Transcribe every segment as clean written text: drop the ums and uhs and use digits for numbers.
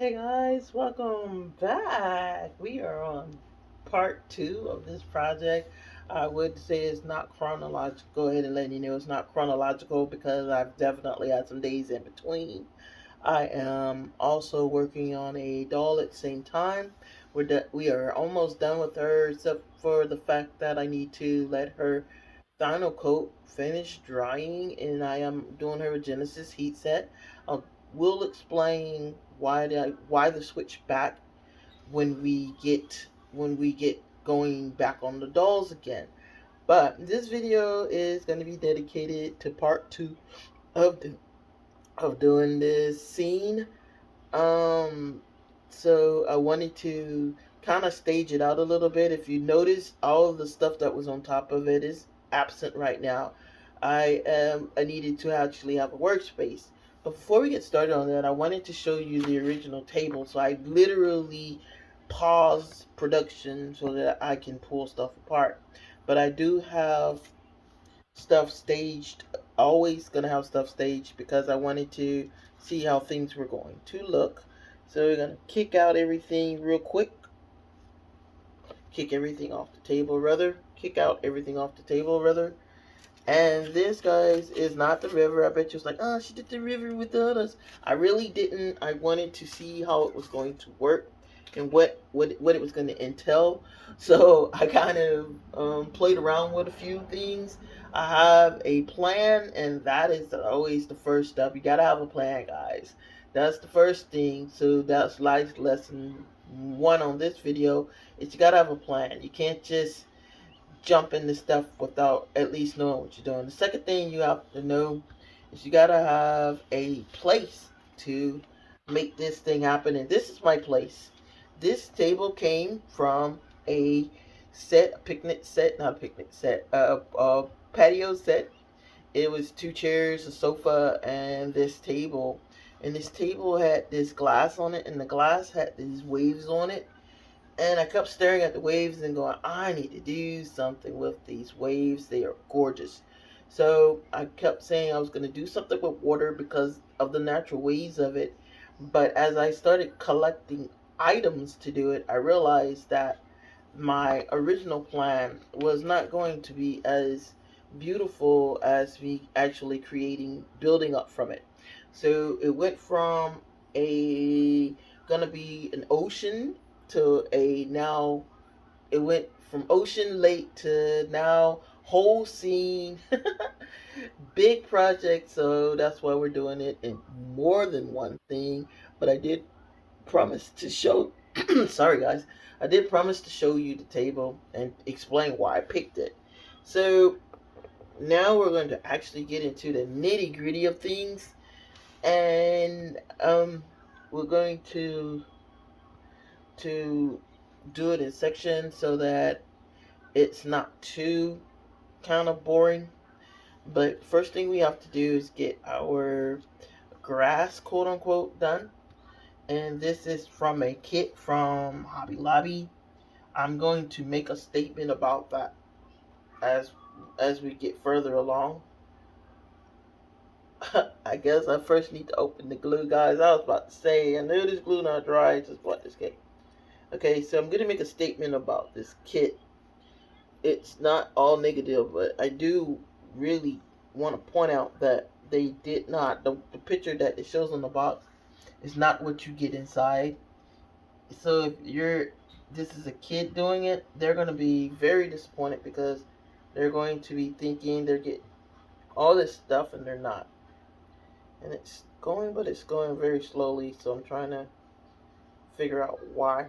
Hey guys, welcome back. We are on part two of this project. I would say it's not chronological. Go ahead and let you know it's not chronological because I've definitely had some days in between. I am also working on a doll at the same time. We are almost done with her, except for the fact that I need to let her final coat finish drying, and I am doing her a Genesis heat set. I will explain why the switch back when we get going back on the dolls again. But this video is going to be dedicated to part two of doing this scene. um, so I wanted to kind of stage it out a little bit. If you notice, all of the stuff that was on top of it is absent right now. I needed to actually have a workspace. But before we get started on that, I wanted to show you the original table. So I literally paused production so that I can pull stuff apart. But I do have stuff staged. Always gonna have stuff staged because I wanted to see how things were going to look. So we're gonna kick out everything real quick. Kick everything off the table, rather. Kick out everything off the table, rather. And this, guys, is not the river. I bet you was like, oh, she did the river without us. I really didn't. I wanted to see how it was going to work and what it was going to entail. So I kind of played around with a few things. I have a plan, and that is always the first step. You got to have a plan, guys. That's the first thing. So that's life lesson one on this video is you got to have a plan. You can't just jump into stuff without at least knowing what you're doing. The second thing you have to know is you gotta have a place to make this thing happen. And this is my place. This table came from a set, a picnic set, not a picnic set, a patio set. It was two chairs, a sofa, and this table. And this table had this glass on it, and the glass had these waves on it, and I kept staring at the waves and going, I need to do something with these waves. They are gorgeous. So I kept saying I was going to do something with water because of the natural waves of it. But as I started collecting items to do it, I realized that my original plan was not going to be as beautiful as me actually creating, building up from it. So it went from a gonna be an ocean to a now it went from ocean lake to now whole scene. Big project, so that's why we're doing it in more than one thing. But I did promise to show sorry guys, I did promise to show you the table and explain why I picked it. So now we're going to actually get into the nitty gritty of things, and we're going to do it in sections so that it's not too kind of boring. But first thing we have to do is get our grass, quote unquote, done. And this is from a kit from Hobby Lobby. I'm going to make a statement about that as we get further along. I guess I first need to open the glue, guys. I was about to say, I knew this glue not dry. Just bought this kit. Okay, so I'm gonna make a statement about this kit. It's not all negative, but I do really want to point out that they did not. The picture that it shows on the box is not what you get inside. So if you're this is a kid doing it, they're going to be very disappointed because they're going to be thinking they're getting all this stuff and they're not. And it's going, but it's going very slowly. So I'm trying to figure out why.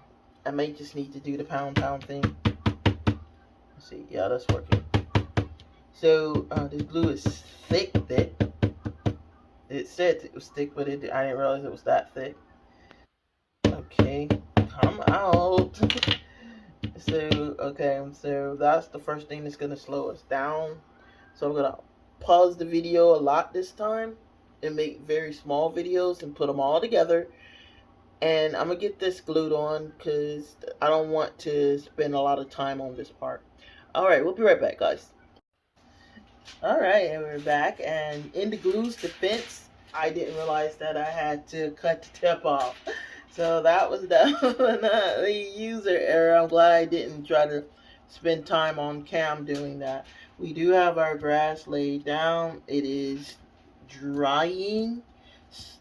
I may just need to do the pound pound thing. Let's see, yeah, that's working. So this glue is thick, thick. It said it was thick, but I didn't realize it was that thick. Okay, come out. So that's the first thing that's gonna slow us down. So I'm gonna pause the video a lot this time and make very small videos and put them all together. And I'm gonna get this glued on because I don't want to spend a lot of time on this part. All right, we'll be right back, guys. All right, and we're back. And in the glue's defense, I didn't realize that I had to cut the tip off. So that was definitely user error. I'm glad I didn't try to spend time on cam doing that. We do have our grass laid down. It is drying.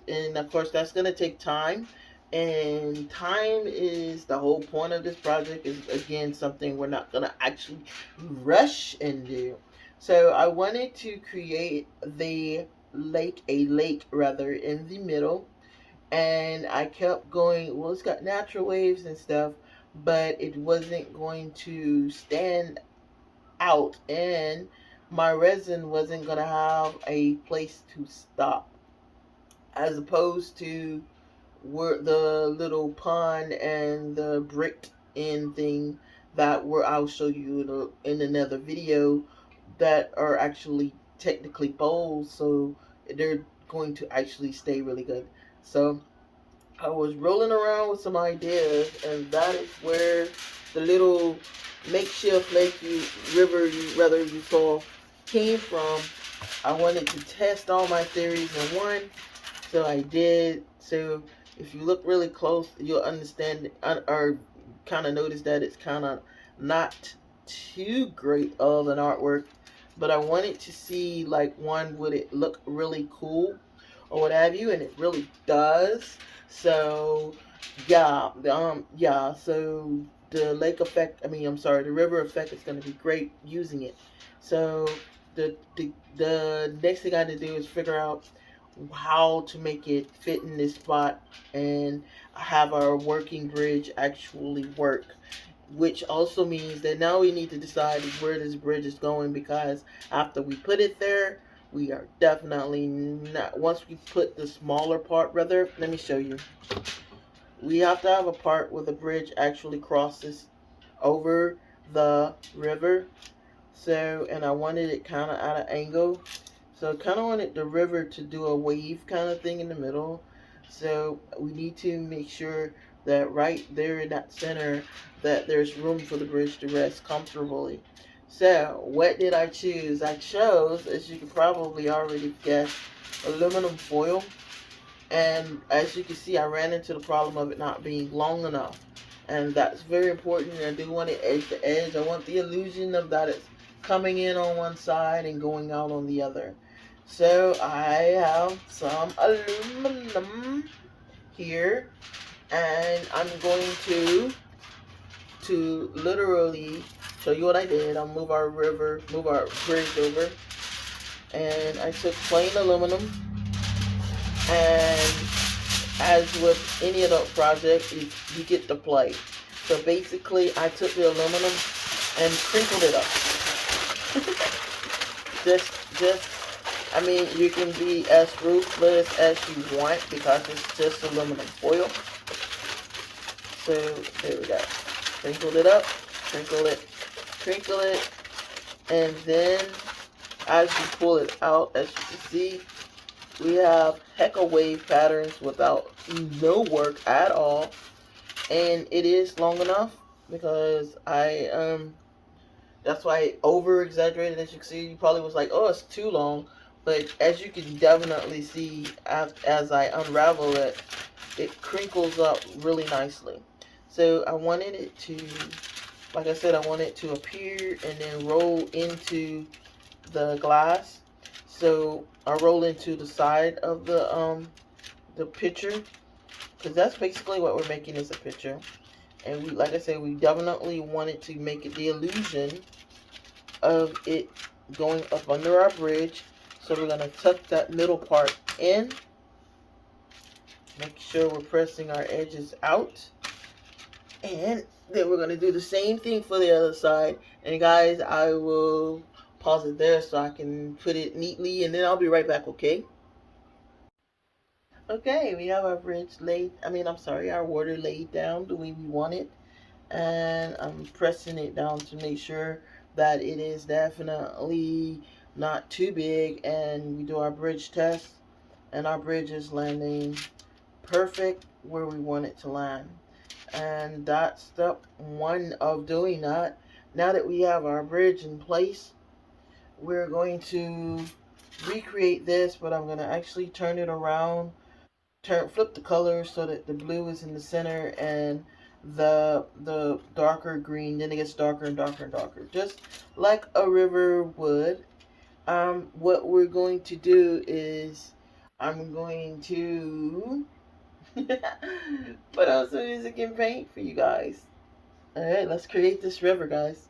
And of course that's going to take time. And time is the whole point of this project, is again something we're not going to actually rush and do. So I wanted to create a lake rather, in the middle, and I kept going. Well, it's got natural waves and stuff, but it wasn't going to stand out, and my resin wasn't going to have a place to stop, as opposed to where the little pond and the brick in thing that were I'll show you in another video, that are actually technically bowls, so they're going to actually stay really good. So I was rolling around with some ideas, and that is where the little makeshift lake river you saw came from. I wanted to test all my theories in one, so I did. So if you look really close, you'll understand or kind of notice that it's kind of not too great of an artwork, but I wanted to see, like, one, would it look really cool or what have you, and it really does. So yeah, so the lake effect, I'm sorry, the river effect is going to be great using it. So the next thing I had to do is figure out how to make it fit in this spot and have our working bridge actually work, which also means that now we need to decide where this bridge is going, because after we put it there, we are definitely not, once we put the smaller part, rather, let me show you, we have to have a part where the bridge actually crosses over the river. So, and I wanted it kind of at an angle, so I kind of wanted the river to do a wave kind of thing in the middle. So we need to make sure that right there in that center, that there's room for the bridge to rest comfortably. So what did I choose? I chose, as you can probably already guess, aluminum foil. And as you can see, I ran into the problem of it not being long enough. And that's very important. I do want it edge to edge. I want the illusion of that it's coming in on one side and going out on the other. So I have some aluminum here, and I'm going to literally show you what I did. I'll move our bridge over, and I took plain aluminum, and as with any adult project, you get to play. So basically, I took the aluminum and crinkled it up. just, you can be as ruthless as you want, because it's just aluminum foil. So there we go. Crinkled it up, crinkle it, and then as you pull it out, as you can see, we have heck wave patterns without no work at all, and it is long enough, because that's why I over exaggerated. As you can see, you probably was like, oh, it's too long, but as you can definitely see, as I unravel it, it crinkles up really nicely. So I wanted it to, like I said, I want it to appear and then roll into the glass. So I roll into the side of the picture, because that's basically what we're making, is a picture. And we, like I said, we definitely wanted to make it the illusion of it going up under our bridge. So we're gonna tuck that middle part in, make sure we're pressing our edges out, and then we're gonna do the same thing for the other side. And guys, I will pause it there so I can put it neatly, and then I'll be right back, okay? Okay, we have our bridge laid, our water laid down the way we want it. And I'm pressing it down to make sure that it is definitely not too big. And we do our bridge test, and our bridge is landing perfect where we want it to land. And that's step one of doing that. Now that we have our bridge in place, we're going to recreate this, but I'm going to actually turn it around flip the color so that the blue is in the center and the darker green, then it gets darker and darker and darker, just like a river would. What we're going to do is I'm going to put out some music and paint for you guys. All right, let's create this river, guys.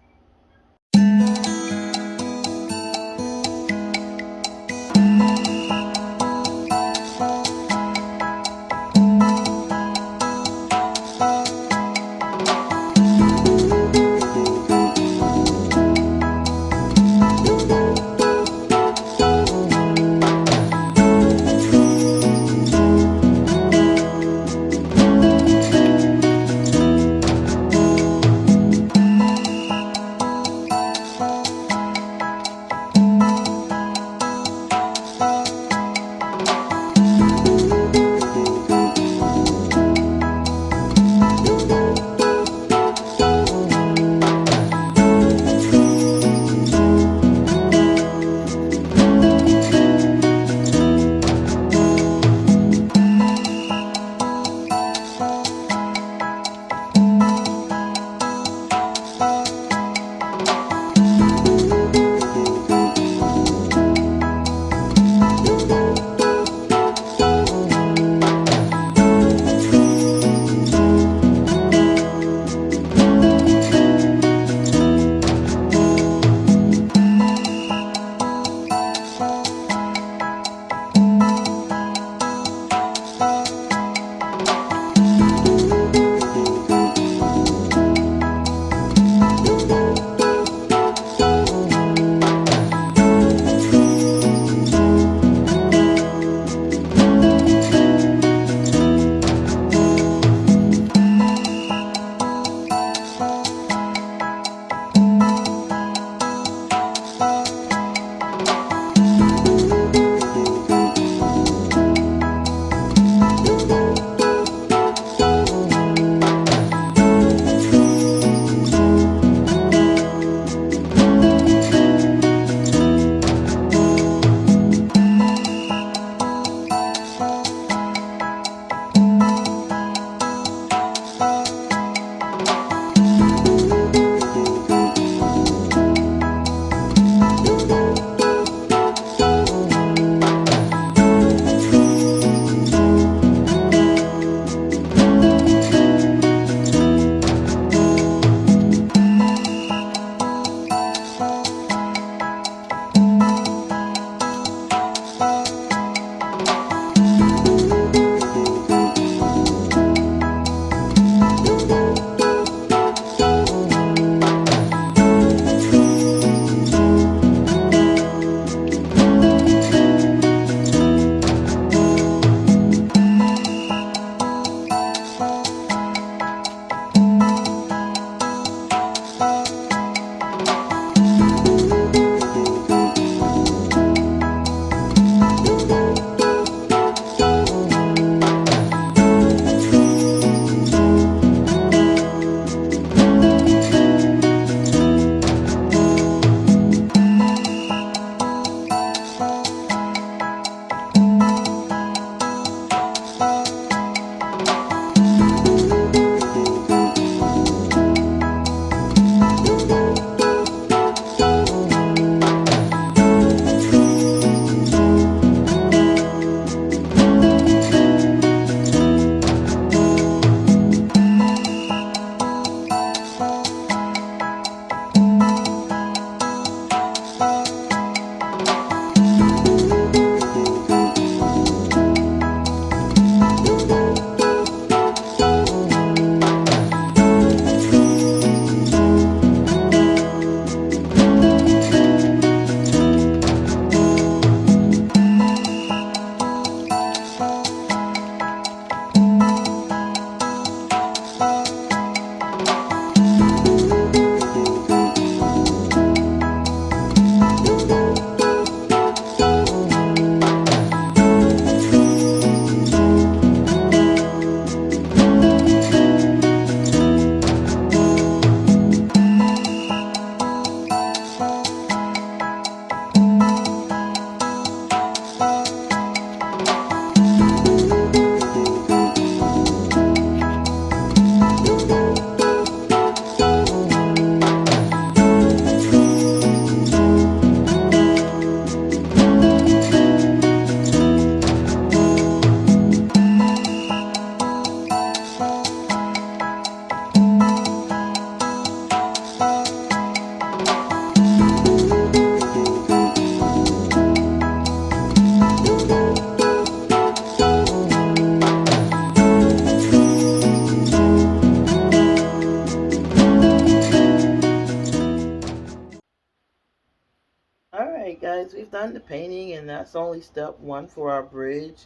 we've done the painting, and that's only step one for our bridge.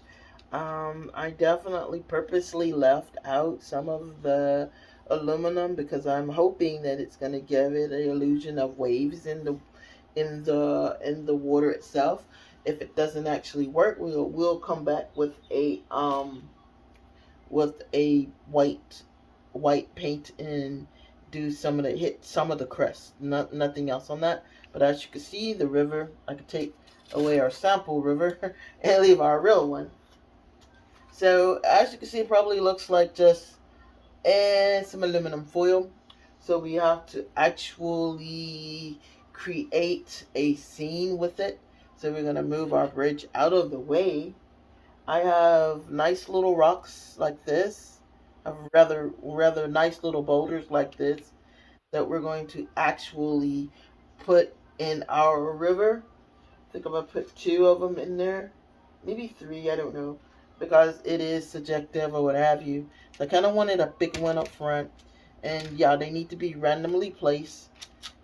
I definitely purposely left out some of the aluminum because I'm hoping that it's going to give it an illusion of waves in the water itself. If it doesn't actually work, we'll come back with a white paint and do some of the hit some of the crest. Nothing else on that. But as you can see, the river, I could take away our sample river and leave our real one. So as you can see, it probably looks like just some aluminum foil. So we have to actually create a scene with it. So we're going to move our bridge out of the way. I have nice little rocks like this. I have rather nice little boulders like this that we're going to actually put in our river. I think I'm going to put 2 of them in there. Maybe 3, I don't know. Because it is subjective or what have you. So I kind of wanted a big one up front. And yeah, they need to be randomly placed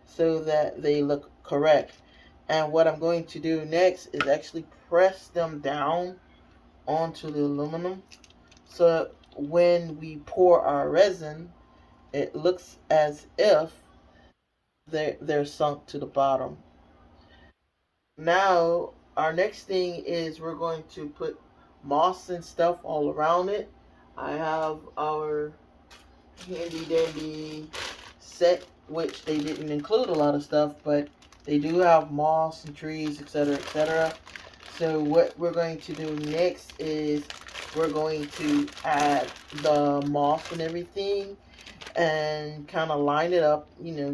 so that they look correct. And what I'm going to do next is actually press them down onto the aluminum. So when we pour our resin, it looks as if they're sunk to the bottom. Now, our next thing is we're going to put moss and stuff all around it. I have our handy dandy set, which they didn't include a lot of stuff, but they do have moss and trees, etc., etc. So what we're going to do next is we're going to add the moss and everything and kind of line it up,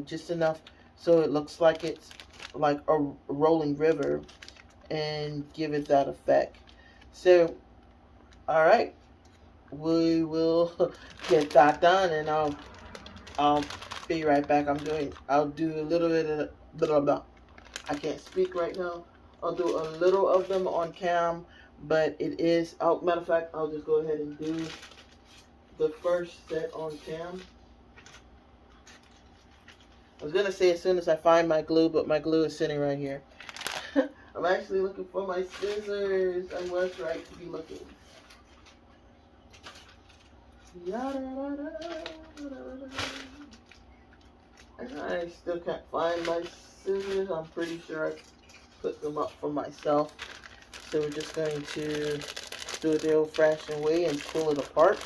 just enough so it looks like it's like a rolling river and give it that effect. So, all right, we will get that done, and I'll be right back. I'll do a little bit of blah blah. I can't speak right now. I'll do a little of them on cam, but it is. Oh, matter of fact, I'll just go ahead and do the first set on cam. I was gonna say as soon as I find my glue, but my glue is sitting right here. I'm actually looking for my scissors. I was right to be looking. I still can't find my scissors. I'm pretty sure I put them up for myself. So we're just going to do it the old-fashioned way and pull it apart.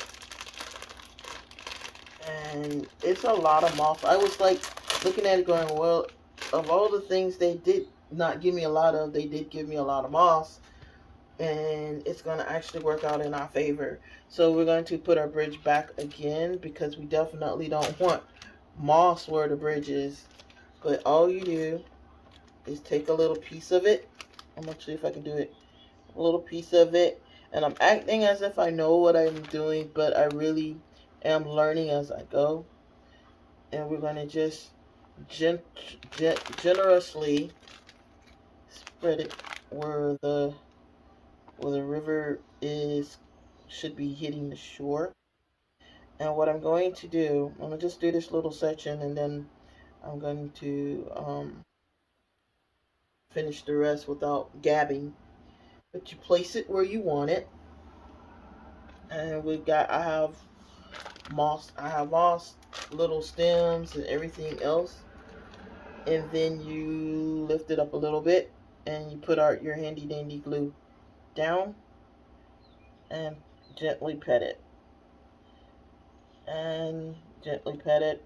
And it's a lot of moss. I was like looking at it going, well, of all the things they did not give me a lot of, they did give me a lot of moss. And it's going to actually work out in our favor. So we're going to put our bridge back again because we definitely don't want moss where the bridge is. But all you do is take a little piece of it. I'm going to see if I can do it. A little piece of it. And I'm acting as if I know what I'm doing, but I really am learning as I go. And we're going to just generously spread it where the river should be hitting the shore. And what I'm going to do, I'm going to just do this little section and then I'm going to finish the rest without gabbing. But you place it where you want it. And I have moss, little stems and everything else. And then you lift it up a little bit and you put your handy dandy glue down and gently pet it. And gently pet it,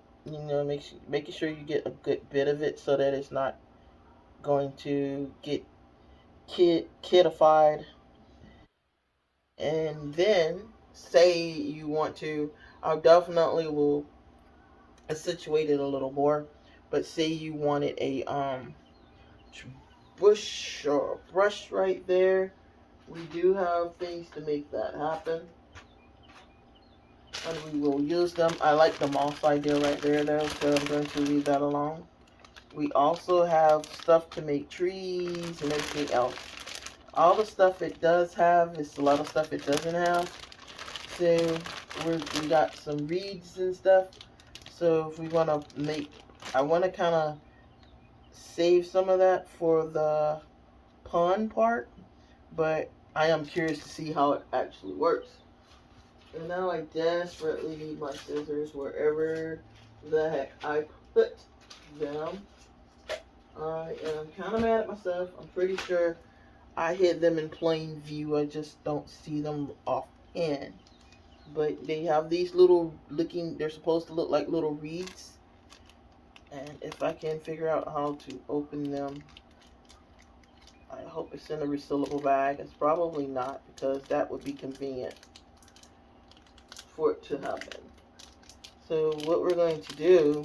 making sure you get a good bit of it so that it's not going to get kidified. And then, say you want to, I definitely will situate it a little more. But say you wanted a bush or brush right there, we do have things to make that happen. And we will use them. I like the moss idea right there though, so I'm going to leave that alone. We also have stuff to make trees and everything else. All the stuff it does have is a lot of stuff it doesn't have. So we got some reeds and stuff. So if we want to I want to kind of save some of that for the pun part, but I am curious to see how it actually works. And now I desperately need my scissors wherever the heck I put them. I am kind of mad at myself. I'm pretty sure I hid them in plain view. I just don't see them offhand. But they have these little they're supposed to look like little reeds. And if I can figure out how to open them, I hope it's in a resealable bag. It's probably not, because that would be convenient for it to happen. So what we're going to do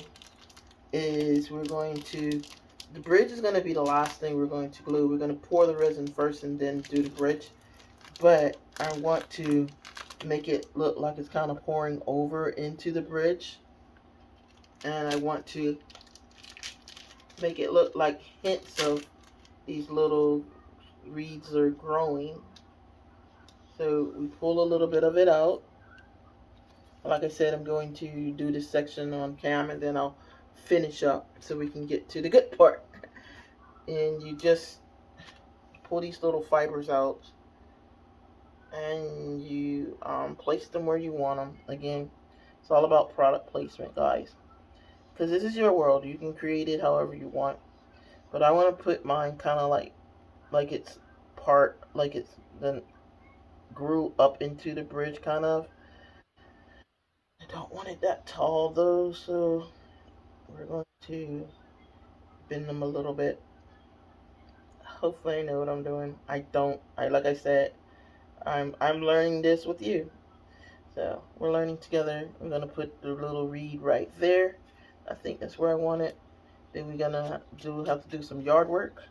is the bridge is going to be the last thing we're going to glue. We're going to pour the resin first and then do the bridge. But I want to make it look like it's kind of pouring over into the bridge. And I want to make it look like hints of these little reeds are growing. So we pull a little bit of it out. Like I said, I'm going to do this section on cam and then I'll finish up so we can get to the good part. And you just pull these little fibers out and you place them where you want them. Again, it's all about product placement, guys, because this is your world. You can create it however you want, but I want to put mine kind of like it's then grew up into the bridge, kind of. I don't want it that tall though, so we're going to bend them a little bit. Hopefully I know what I'm doing. I don't. Like I said, I'm learning this with you. So we're learning together. I'm gonna put the little reed right there. I think that's where I want it. Then we're gonna have to do some yard work,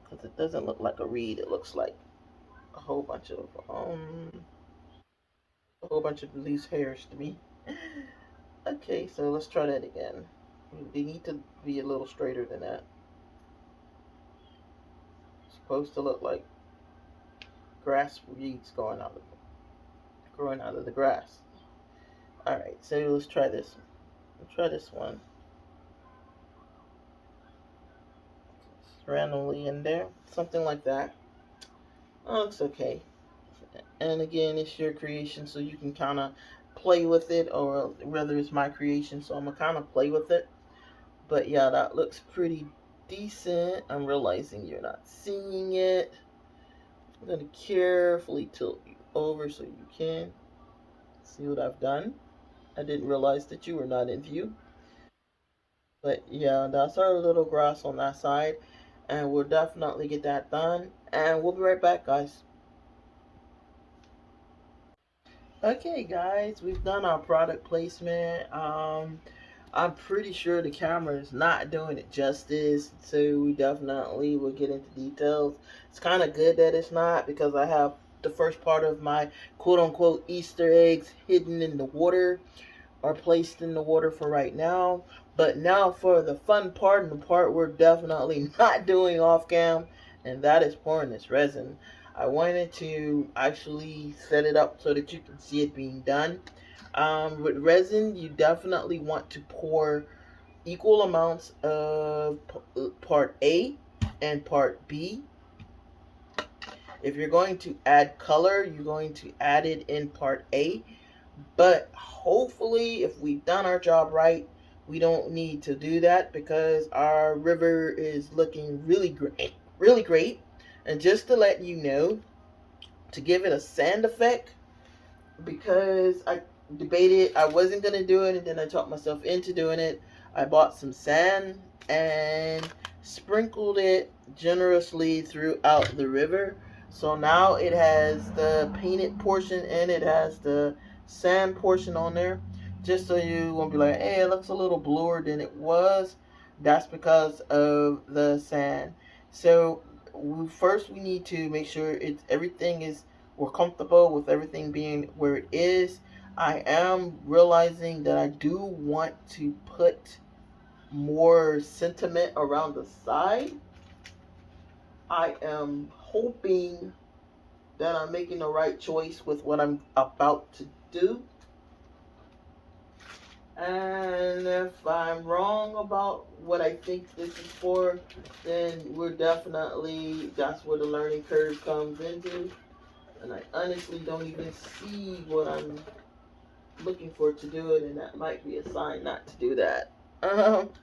because it doesn't look like a reed. It looks like a whole bunch of loose hairs to me. Okay, so let's try that again. They need to be a little straighter than that. It's supposed to look like grass weeds growing out of the grass. All right, so let's try this. Let's try this one. Just randomly in there, something like that. Oh, looks okay. And again, it's your creation, so you can kind of play with it, or whether it's my creation, so I'm gonna kind of play with it. But yeah, that looks pretty decent. I'm realizing you're not seeing it. I'm gonna carefully tilt you over so you can see what I've done. I didn't realize that you were not in view. But yeah, that's our little grass on that side. And we'll definitely get that done. And we'll be right back, guys. Okay, guys, we've done our product placement. I'm pretty sure the camera is not doing it justice, so we definitely will get into details. It's kind of good that it's not, because I have the first part of my quote-unquote Easter eggs hidden in the water, are placed in the water for right now. But now for the fun part, and the part we're definitely not doing off cam, and that is pouring this resin. I wanted to actually set it up so that you can see it being done. With resin, you definitely want to pour equal amounts of part A and part B. If you're going to add color, you're going to add it in part A. But hopefully, if we've done our job right, we don't need to do that, because our river is looking really great, really great. And just to let you know, to give it a sand effect, because I debated I wasn't going to do it, and then I talked myself into doing it, I bought some sand and sprinkled it generously throughout the river. So now it has the painted portion and it has the sand portion on there, just so you won't be like, hey, it looks a little bluer than it was. That's because of the sand. So first we need to make sure we're comfortable with everything being where it is. I am realizing that I do want to put more sentiment around the side. I am hoping that I'm making the right choice with what I'm about to do. And if I'm wrong about what I think this is for, then that's where the learning curve comes into. And I honestly don't even see what I'm looking for to do it, and that might be a sign not to do that.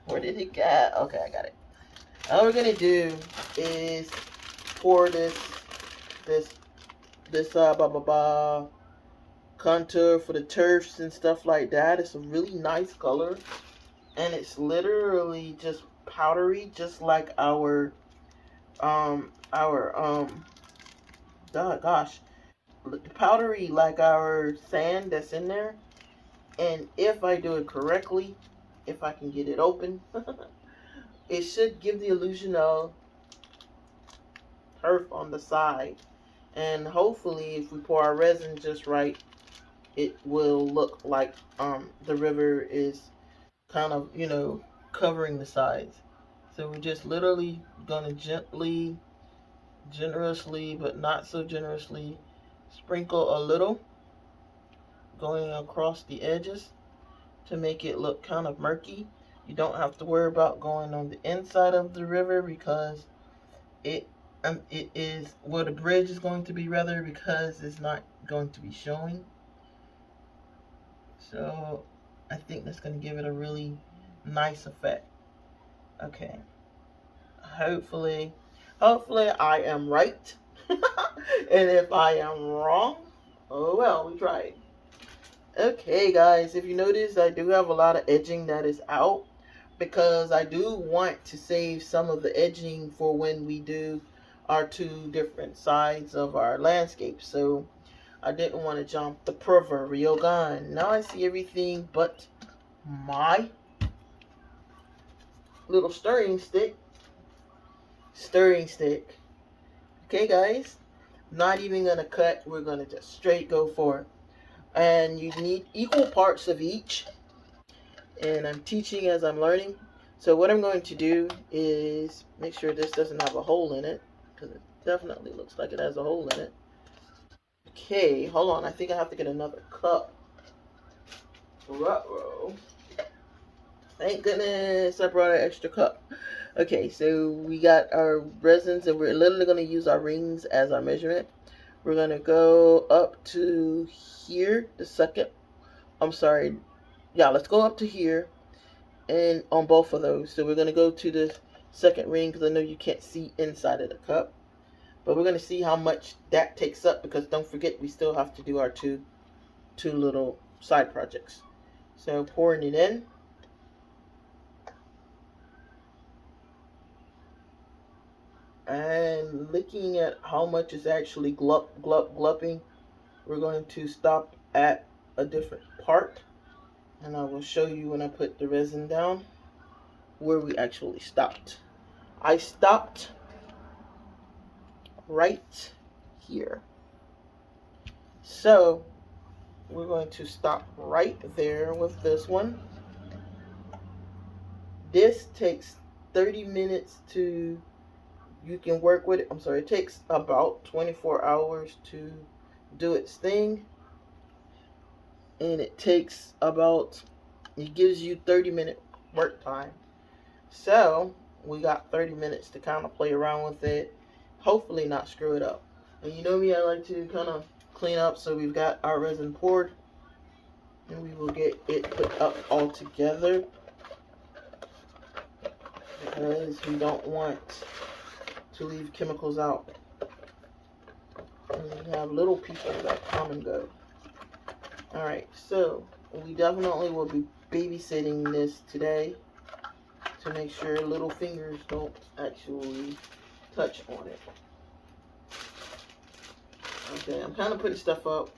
Where did it go? Okay, I got it. All we're gonna do is pour this blah blah blah contour for the turfs and stuff like that. It's a really nice color, and it's literally just powdery, just like our gosh, powdery like our sand that's in there. And if I do it correctly, if I can get it open, it should give the illusion of turf on the side. And hopefully, if we pour our resin just right, it will look like the river is kind of, covering the sides. So we're just literally gonna generously, but not so generously, sprinkle a little going across the edges to make it look kind of murky. You don't have to worry about going on the inside of the river because it is where the bridge is going to be, rather, because it's not going to be showing. So I think that's going to give it a really nice effect. Okay. Hopefully I am right. And if I am wrong, oh well, we tried. Okay, guys, if you notice, I do have a lot of edging that is out because I do want to save some of the edging for when we do our two different sides of our landscape. So I didn't want to jump the proverbial gun. Now I see everything but my little stirring stick. Okay, guys, not even gonna cut. We're gonna just straight go for it. And you need equal parts of each. And I'm teaching as I'm learning. So what I'm going to do is make sure this doesn't have a hole in it, because it definitely looks like it has a hole in it. Okay, hold on. I think I have to get another cup. Ruh-roh. Thank goodness I brought an extra cup. Okay, so we got our resins, and we're literally going to use our rings as our measurement. We're going to go up to here, let's go up to here, and on both of those. So we're going to go to the second ring, because I know you can't see inside of the cup. But we're going to see how much that takes up, because don't forget, we still have to do our two little side projects. So pouring it in. And looking at how much is actually glupping, we're going to stop at a different part. And I will show you when I put the resin down where we actually stopped. I stopped right here. So we're going to stop right there with this one. This takes 30 minutes to, you can work with it. I'm sorry, it takes about 24 hours to do its thing. And it gives you 30-minute work time. So we got 30 minutes to kind of play around with it, hopefully not screw it up. And you know me, I like to kind of clean up. So we've got our resin poured, and we will get it put up all together, because we don't want to leave chemicals out. And we have little pieces that come and go. Alright, so we definitely will be babysitting this today to make sure little fingers don't actually touch on it. Okay, I'm kind of putting stuff up.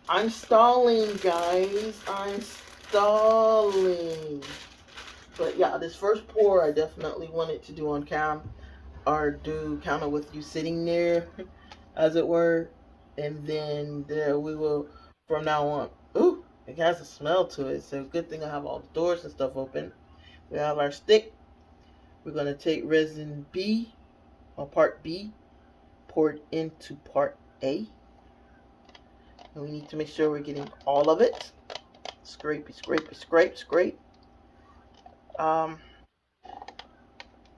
I'm stalling, guys. I'm stalling. But yeah, this first pour I definitely wanted to do on cam, or do kind of with you sitting there, as it were. And then we will, from now on. Ooh, it has a smell to it. So good thing I have all the doors and stuff open. We have our stick. We're going to take resin B, or part B, pour it into part A. And we need to make sure we're getting all of it. Scrapey, scrapey, scrape, scrape. Um,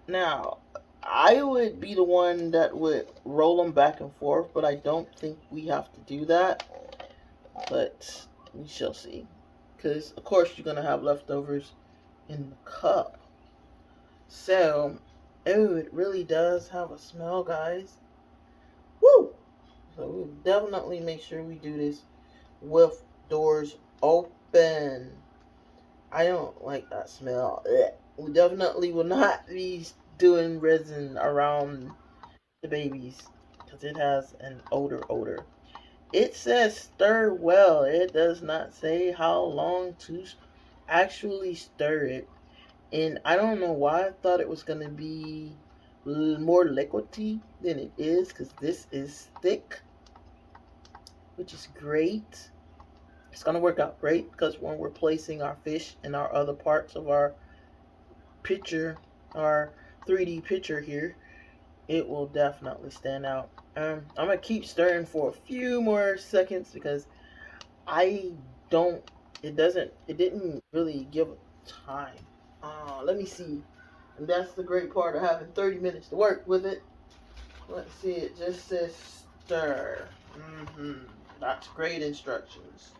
Now, I would be the one that would roll them back and forth, but I don't think we have to do that. But we shall see. Because, of course, you're going to have leftovers in the cup. So, oh, it really does have a smell, guys. Woo! So, we'll definitely make sure we do this with doors open. I don't like that smell. Ugh. We definitely will not be doing resin around the babies because it has an odor. It says stir well. It does not say how long to actually stir it. And I don't know why I thought it was going to be more liquidy than it is, because this is thick, which is great. It's going to work out great because when we're placing our fish and our other parts of our picture, our 3D picture here, it will definitely stand out. I'm gonna keep stirring for a few more seconds because I don't. It didn't really give time. Let me see. And that's the great part of having 30 minutes to work with it. Let's see. It just says stir. That's great instructions.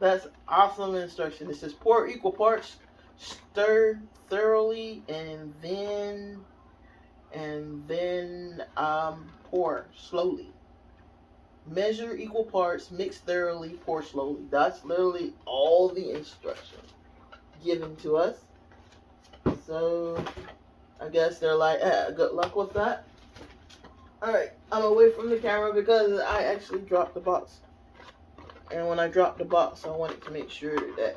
That's awesome instruction. It says pour equal parts, stir thoroughly, and then pour slowly. Measure equal parts, mix thoroughly, pour slowly. That's literally all the instructions given to us. So I guess they're like, good luck with that. Alright, I'm away from the camera because I actually dropped the box. And when I dropped the box, I wanted to make sure that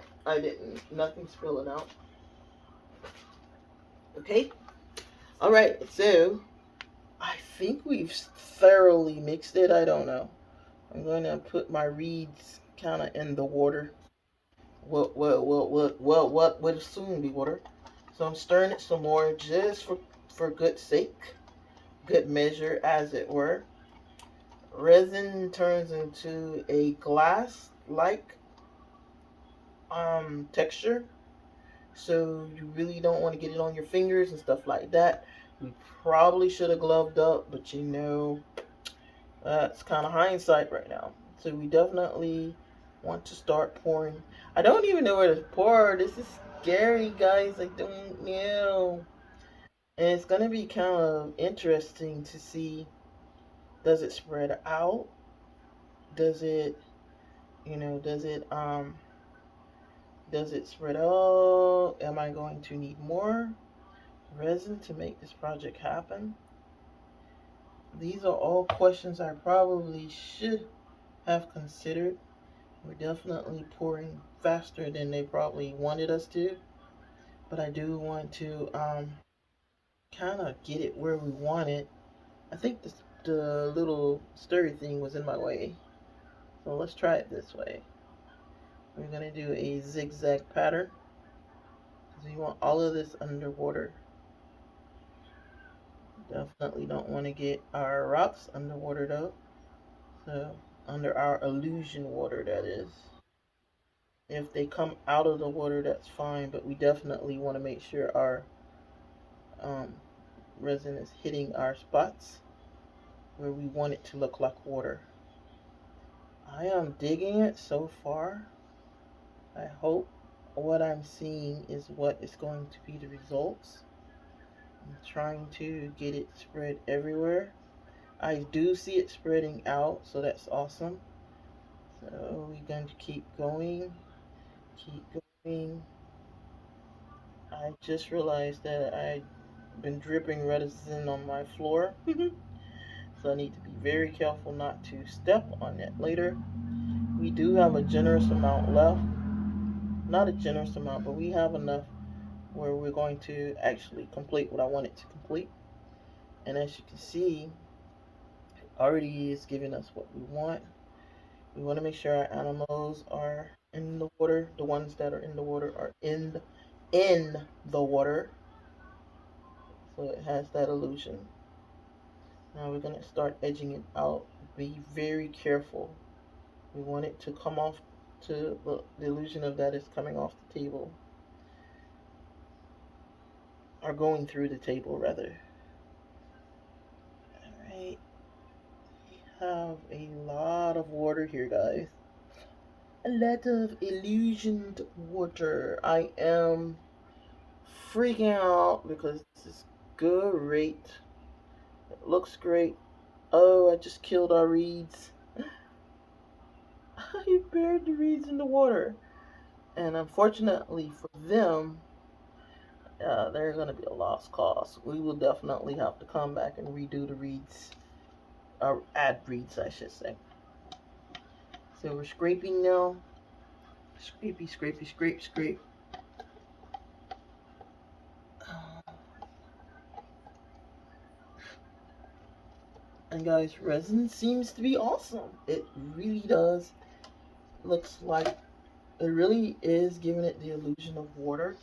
nothing spilling out. Okay? Alright, so I think we've thoroughly mixed it. I don't know. I'm going to put my reeds kind of in the water. What would soon be water. So I'm stirring it some more just for good sake, good measure, as it were. Resin turns into a glass-like texture, so you really don't want to get it on your fingers and stuff like that. We probably should have gloved up, but that's kind of hindsight right now. So we definitely want to start pouring. I don't even know where to pour. This is scary, guys. I don't know. And it's going to be kind of interesting to see, does it spread out? Does it, does it spread out? Am I going to need more resin to make this project happen? These are all questions I probably should have considered. We're definitely pouring faster than they probably wanted us to, but I do want to kind of get it where we want it. I think the little stirry thing was in my way, so let's try it this way. We're gonna do a zigzag pattern because we want all of this underwater. Definitely don't want to get our rocks underwater though, so under our illusion water, that is. If they come out of the water, that's fine, but we definitely want to make sure our um, resin is hitting our spots where we want it to look like water. I am digging it so far. I hope what I'm seeing is what is going to be the results. I'm trying to get it spread everywhere. I do see it spreading out, so that's awesome. So we're going to keep going. Keep going. I just realized that I've been dripping resin on my floor. So I need to be very careful not to step on it later. We do have a generous amount left. Not a generous amount, but we have enough where we're going to actually complete what I wanted to complete. And as you can see, it already is giving us what we want. We want to make sure our animals are in the water. The ones that are in the water are in the water. So it has that illusion. Now we're going to start edging it out. Be very careful We want it to come off to the illusion of that it's coming off the table. Or going through the table, rather. Alright. We have a lot of water here, guys. A lot of illusioned water. I am freaking out because this is great. It looks great. Oh, I just killed our reeds. I buried the reeds in the water. And unfortunately for them, they're going to be a lost cause. We will definitely have to come back and redo the reeds. Or add reeds, I should say. So we're scraping now. Scrapey, scrapey, scrape, scrape. And guys, resin seems to be awesome. It really does. Looks like it really is giving it the illusion of water.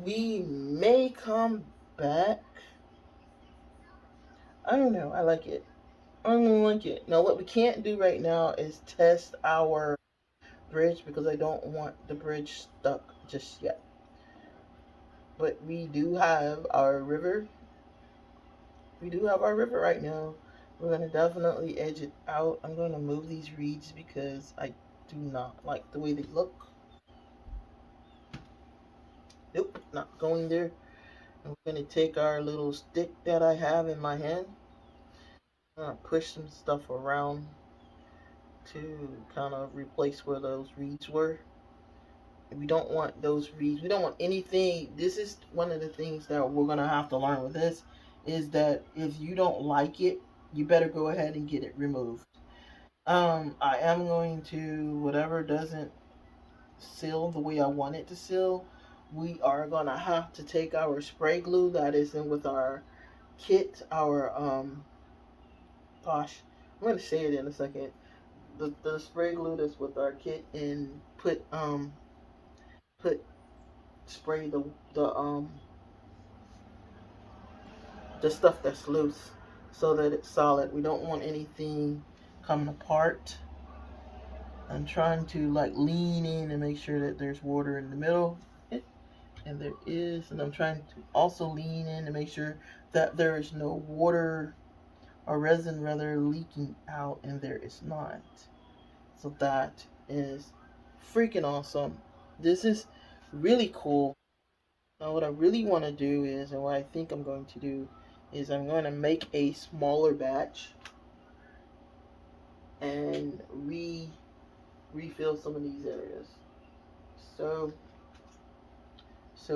We may come back. I don't know. I like it. I'm gonna like it. Now, what we can't do right now is test our bridge because I don't want the bridge stuck just yet. But we do have our river. We do have our river right now. We're going to definitely edge it out. I'm going to move these reeds because I do not like the way they look. Nope, not going there. I'm going to take our little stick that I have in my hand. I'm going to push some stuff around to kind of replace where those reeds were. We don't want those reeds. We don't want anything. This is one of the things that we're going to have to learn with this, is that if you don't like it, you better go ahead and get it removed. I am going to, whatever doesn't seal the way I want it to seal, we are going to have to take our spray glue that is in with our kit, gosh, I'm going to say it in a second. The spray glue that's with our kit, and spray the stuff that's loose so that it's solid. We don't want anything coming apart. I'm trying to like lean in and make sure that there's water in the middle, and there is, and I'm trying to also lean in to make sure that there is no water or resin rather leaking out, and there is not. So that is freaking awesome. This is really cool. Now what I really want to do is, and what I think I'm going to do is, I'm going to make a smaller batch and refill some of these areas. So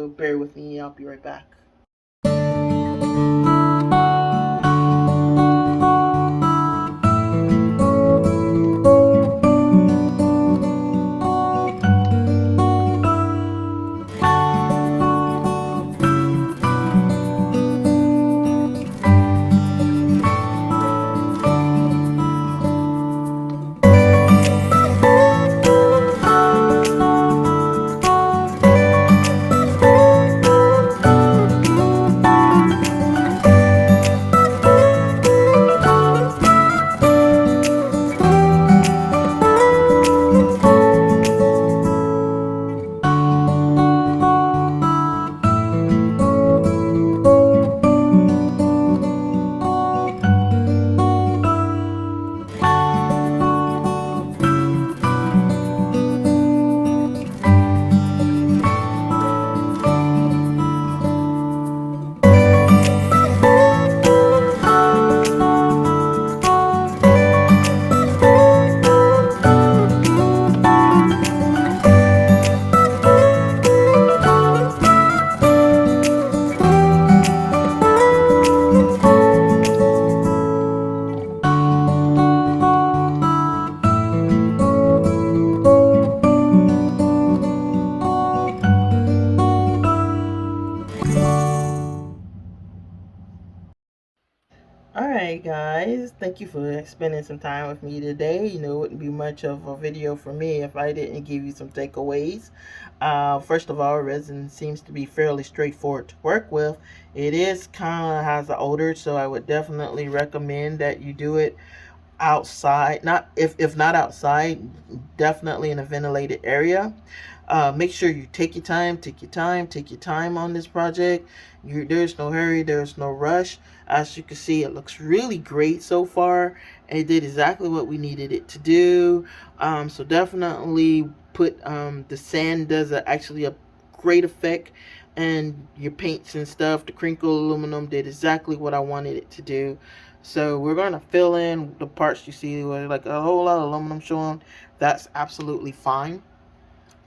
bear with me, I'll be right back. Alright guys, thank you for spending some time with me today. You know, it wouldn't be much of a video for me if I didn't give you some takeaways. First of all, resin seems to be fairly straightforward to work with. It is kind of has an odor, so I would definitely recommend that you do it outside, not if not outside, definitely in a ventilated area. Make sure you take your time, take your time on this project. There's no hurry, there's no rush. As you can see, it looks really great so far. It did exactly what we needed it to do. So definitely put the sand does actually a great effect, and your paints and stuff. The crinkle aluminum did exactly what I wanted it to do. So we're going to fill in the parts you see where like a whole lot of aluminum showing. That's absolutely fine.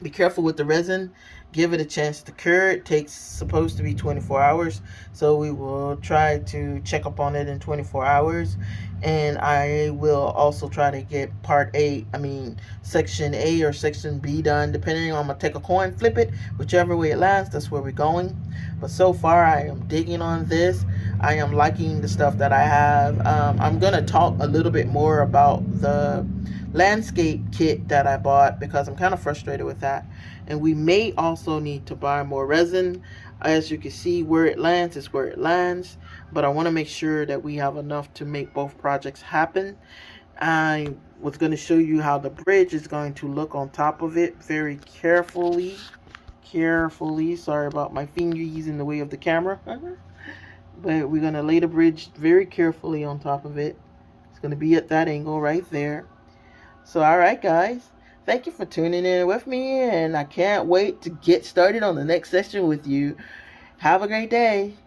Be careful with the resin. Give it a chance to cure. It takes supposed to be 24 hours. So we will try to check up on it in 24 hours. And I will also try to get part A, section A or section B done, depending on, I'm going to take a coin, flip it, whichever way it lands, that's where we're going. But so far, I am digging on this. I am liking the stuff that I have. I'm going to talk a little bit more about the landscape kit that I bought because I'm kind of frustrated with that. And we may also need to buy more resin. As you can see, where it lands is where it lands, but I want to make sure that we have enough to make both projects happen. I was going to show you how the bridge is going to look on top of it very carefully. Sorry about my fingers in the way of the camera. But we're going to lay the bridge very carefully on top of it. It's going to be at that angle right there. So, alright, guys. Thank you for tuning in with me, and I can't wait to get started on the next session with you. Have a great day.